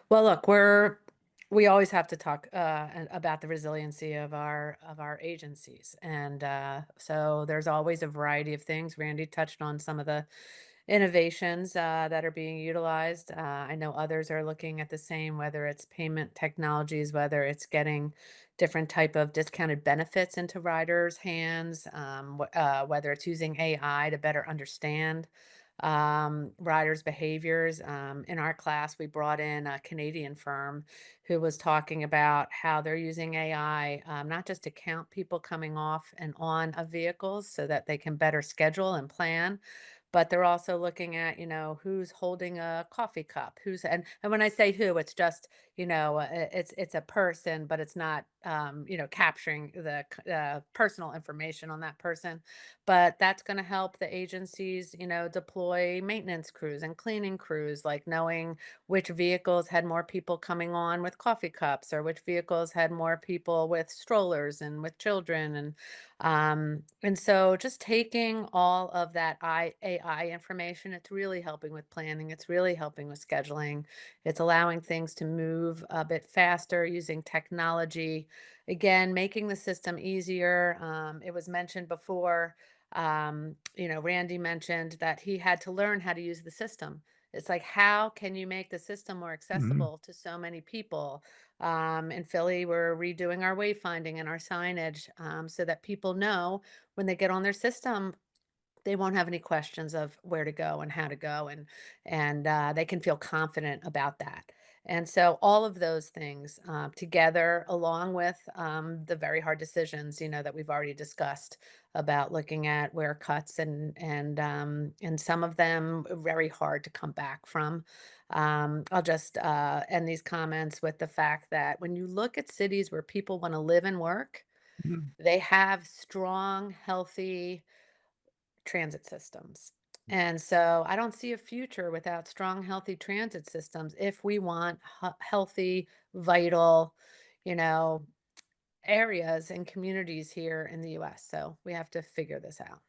Speaker 3: Well, look, we always have to talk about the resiliency of our agencies, and so there's always a variety of things. Randy touched on some of the innovations that are being utilized. I know others are looking at the same, whether it's payment technologies, whether it's getting different type of discounted benefits into riders' hands, whether it's using AI to better understand riders' behaviors. In our class, we brought in a Canadian firm who was talking about how they're using AI, not just to count people coming off and on of vehicles so that they can better schedule and plan, but they're also looking at, who's holding a coffee cup, and when I say who, it's just, it's a person, but it's not, capturing the personal information on that person. But that's going to help the agencies, deploy maintenance crews and cleaning crews, like knowing which vehicles had more people coming on with coffee cups or which vehicles had more people with strollers and with children. And so just taking all of that AI information, it's really helping with planning. It's really helping with scheduling. It's allowing things to move a bit faster using technology. Again, making the system easier. It was mentioned before, Randy mentioned that he had to learn how to use the system. It's like, how can you make the system more
Speaker 1: Mhm.
Speaker 3: accessible to so many people? In Philly, we're redoing our wayfinding and our signage, so that people know when they get on their system, they won't have any questions of where to go and how to go, and they can feel confident about that. And so all of those things together, along with the very hard decisions, that we've already discussed about looking at where cuts and some of them very hard to come back from. I'll just end these comments with the fact that when you look at cities where people want to live and work,
Speaker 1: Mhm.
Speaker 3: they have strong, healthy transit systems. And so I don't see a future without strong, healthy transit systems if we want healthy, vital, you know, areas and communities here in the US. So we have to figure this out.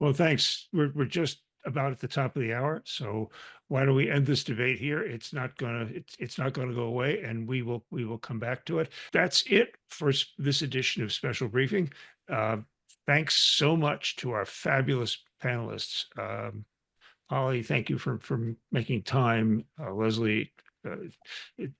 Speaker 1: Well, thanks. We're just about at the top of the hour, so why don't we end this debate here? It's not gonna go away, and we will come back to it. That's it for this edition of Special Briefing. Uh, Thanks so much to our fabulous panelists. Holly, thank you for making time. Leslie, it,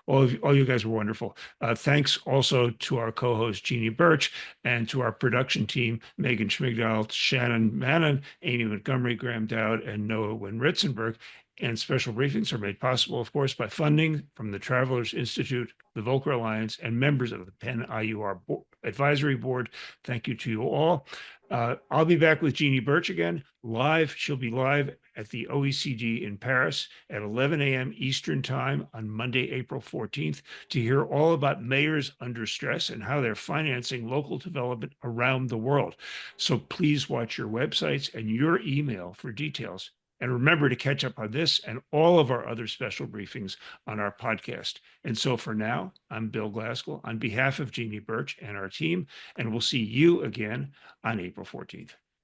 Speaker 1: all you guys were wonderful. Thanks also to our co-host Genie Birch and to our production team, Megan Schmigdal, Shannon Mannon, Amy Montgomery, Graham Dowd, and Noah Wynn-Ritzenberg. And special briefings are made possible, of course, by funding from the Travelers Institute, the Volcker Alliance, and members of the Penn IUR Advisory Board. Thank you to you all. I'll be back with Genie Birch again live. She'll be live at the OECD in Paris at 11 a.m. Eastern Time on Monday, April 14th, to hear all about mayors under stress and how they're financing local development around the world. So please watch your websites and your email for details. And remember to catch up on this and all of our other special briefings on our podcast. And so for now, I'm Bill Glasgall on behalf of Genie Birch and our team, and we'll see you again on April 14th.